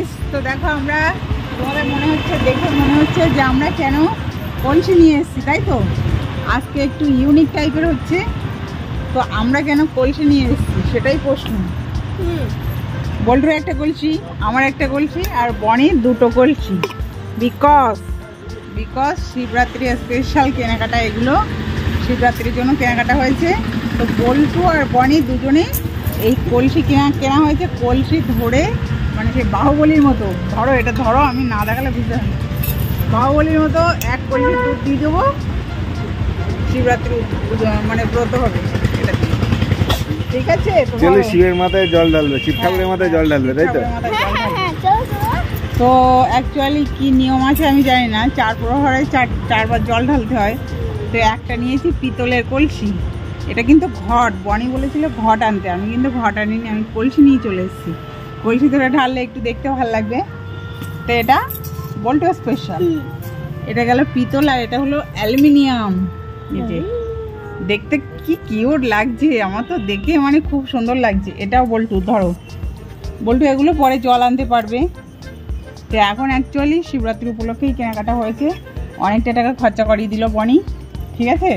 Guys, তো দেখো আমরা তোমাদের দেখে মনে হচ্ছে যে আমরা কেন কলসি নিয়ে এসেছি, তাই তো? আজকে একটু ইউনিক টাইপের হচ্ছে, তো আমরা কেন কলসি নিয়ে এসেছি সেটাই প্রশ্ন। বল্টুর একটা কলসি, আমার একটা কলসি, আর বনির দুটো কলসি। বিকজ শিবরাত্রি স্পেশাল কেনাকাটা, এগুলো শিবরাত্রির জন্য কেনাকাটা হয়েছে। তো বল্টু আর বনি দুজনে এই কলসি কেনা হয়েছে। কলসি ধরে মানে সেই বাহুবলীর মতো, ধরো এটা ধরো, আমি না দেখালে বুঝতে পারি, বাহুবলীর মতো এক কলসি দুধ দিয়ে দেবো। শিবরাত্রি মানে ব্রত হবে এটা, ঠিক আছে? শিবের মাথায় জল ঢালবে, শিব ঠাকুরের মাথায় জল ঢালবে, তাই তো? তো অ্যাকচুয়ালি কি নিয়ম আছে আমি জানি না, 4 প্রহরে 4বার জল ঢালতে হয়। তো একটা নিয়েছি পিতলের কলসি, এটা কিন্তু ঘট, বনি বলেছিল ঘট আনতে, আমি কিন্তু ঘট আনিনি, আমি কলসি নিয়ে চলে এসেছি। কলসি ধরে ঢাললে একটু দেখতে ভালো লাগবে, তো এটা বল্টু স্পেশাল। এটা গেল পিতল, আর এটা হলো অ্যালুমিনিয়াম। দেখতে কি কিউট লাগছে, আমার তো দেখে মানে খুব সুন্দর লাগছে। এটাও বল্টু, ধরো বল্টু এগুলো পরে জল আনতে পারবে। তো এখন অ্যাকচুয়ালি শিবরাত্রি উপলক্ষেই কেনাকাটা হয়েছে, অনেকটা টাকা খরচা করিয়ে দিল বনি, ঠিক আছে?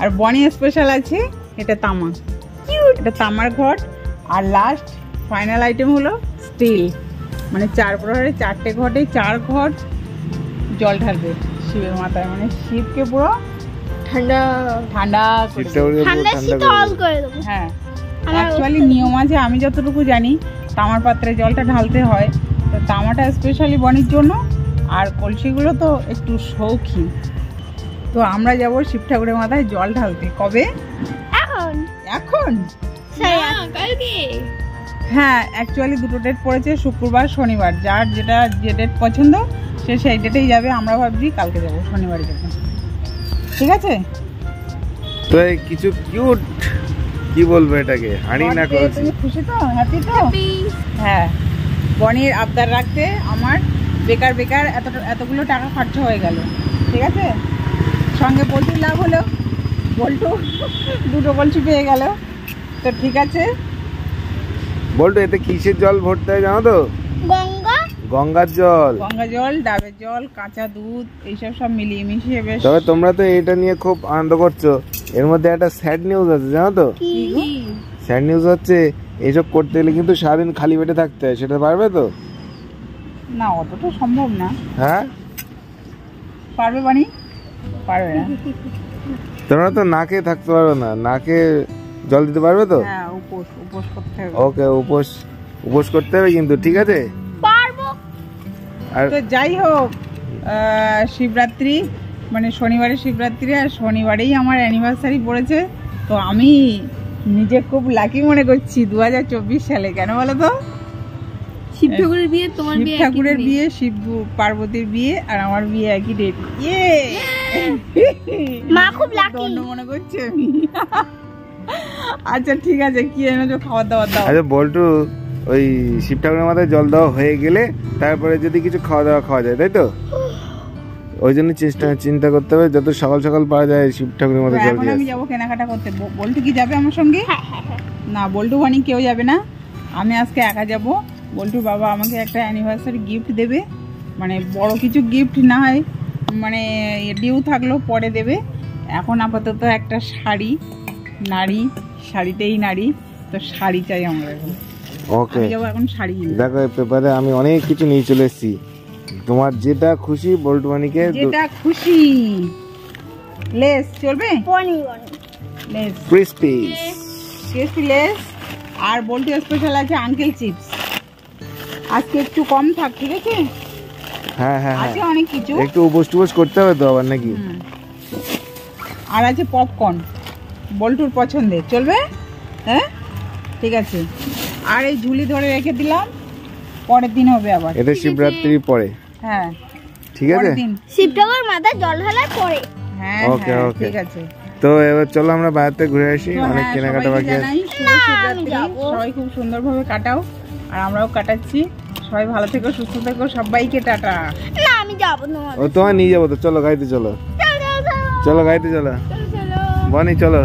আর বনি স্পেশাল আছে এটা তামা, এটা তামার ঘট। আর লাস্ট ফাইনাল আইটেম হলো স্টিল, মানে 4 প্রহরে 4টে ঘটে 4 ঘট জল ঢালবে শিবের মাথায়, মানে শিবকে পুরো ঠান্ডা করে দেবো। হ্যাঁ, অ্যাকচুয়ালি নিয়ম আছে, আমি যতটুকু জানি তামার পাত্রে জলটা ঢালতে হয়। তো তামাটা স্পেশালি বনির জন্য, আর কলসিগুলো তো একটু শৌখিন। তো আমরা যাব শিব ঠাকুরের মাথায় জল ঢালতে। কবে? এখন হ্যাঁ, অ্যাকচুয়ালি দুটো ডেট পড়েছে, শুক্রবার শনিবার। যার যে ডেট পছন্দ সে সেই ডেটেই যাবে। আমরা ভাবছি কালকে যাবো, শনিবারে যাবো, ঠিক আছে? তো কিছু কিউট কি বলবো এটাকে, হাঁড়ি না কলসি? তুমি খুশি তো? হ্যাপি তো? হ্যাঁ, বনির আবদার রাখতে আমার বেকার এতগুলো টাকা খরচা হয়ে গেল, ঠিক আছে? সঙ্গে বল্টুর লাভ হলো, বল্টু দুটো কলসি পেয়ে গেল। তো ঠিক আছে বল্টু, এতে কিসের জল ভরতে হয় জানো তো? গঙ্গার জল, ডাবের জল, কাঁচা দুধ, এইসব সব মিলিয়ে মিশিয়ে বেশ। তবে তোমরা তো এটা নিয়ে খুব আনন্দ করছো, এর মধ্যে একটা স্যাড নিউজ আছে জানো তো? স্যাড নিউজ হচ্ছে এইসব করতে গেলে কিন্তু সারাদিন খালি পেটে থাকতে হয়, সেটা পারবে তো? না, অতটা সম্ভব না। হ্যাঁ পারবে বানি? পারবে না। তোমরা তো নাকে থাকতে পারবে না, নাকে জল দিতে পারবে তো? হ্যাঁ, উপোস করতে হবে। ওকে, উপোস করতে হবে কিন্তু, ঠিক আছে? পারবো। তো যাই হোক, শিবরাত্রি মানে শনিবারে শিবরাত্রি, আর শনিবারেই আমার অ্যানিভার্সারি পড়েছে। তো আমি নিজে খুব লাকি মনে করছি 2024 সালে। কেন বলো তো? শিব ঠাকুরের বিয়ে, তোমার বিয়ে, শিব ঠাকুরের বিয়ে, শিব পার্বতীর বিয়ে, আর আমার বিয়ে একই ডেট। মা খুব লাকি মনে করছে আমি। আচ্ছা ঠিক আছে, কি এনেছো খাবার দাবার দাও? আচ্ছা বল্টু, ওই শিব ঠাকুরের মাথায় জল দেওয়া হয়ে গেলে তারপরে যদি কিছু খাওয়া দাওয়া খাওয়া যায়, তাই তো? ওই জন্য চিন্তা করতে হবে যত সকাল সকাল পাওয়া যায় শিব ঠাকুরের মাথায় জল দিয়ে। আমি যাবো কেনাকাটা করতে। বল্টু কি যাবে আমার সঙ্গে? না, বল্টু বানি কেউ যাবে না, আমি আজকে একা যাব। বল্টুর বাবা আমাকে একটা অ্যানিভার্সারি গিফট দেবে, মানে বড় কিছু গিফট না হয়, মানে ডিউ থাকলো পরে দেবে। এখন আপাতত একটা শাড়ি, নারী শাড়িতেই নারী, তো শাড়ি চাই আমরা এখন। ওকে, এখন শাড়ি দেখো এই পেপারে আমি অনেক কিছু নিয়ে চলে এসেছি, তোমার যেটা খুশি বল্টু বানিকে যেটা খুশি। লেস চলবে? Lay's, crispy Lay's. আর বল্টু স্পেশাল আছে আঙ্কেল চিপস। আজকে একটু কম থাক, ঠিক আছে? হ্যাঁ হ্যাঁ, আছে অনেক কিছু, একটু উপোস করতে হবে তো আবার নাকি। আর আছে পপকর্ন, বল্টুর পছন্দের, চলবে? হ্যাঁ ঠিক আছে। আর এই ঝুলি ধরে রেখে দিলাম, পরের দিন হবে আবার, এটা শিবরাত্রির পরে। হ্যাঁ ঠিক আছে, শিব ঠাকুরের মাথায় জল ঢালার পরে। হ্যাঁ ওকে ওকে, ঠিক আছে। তো এবার চলো আমরা বাইরে ঘুরে আসি, অনেক কেনাকাটা বাকি আছে। সবাই খুব সুন্দরভাবে কাটাও, আর আমরাও কাটাচ্ছি। সবাই ভালো থেকো, সুস্থ থেকো, সবাইকে টাটা। না আমি যাবো না, ও তোমায় নিয়ে যাবো তো, চলো গাড়িতে চলো, চলো গাড়িতে চলো, বনি চলো।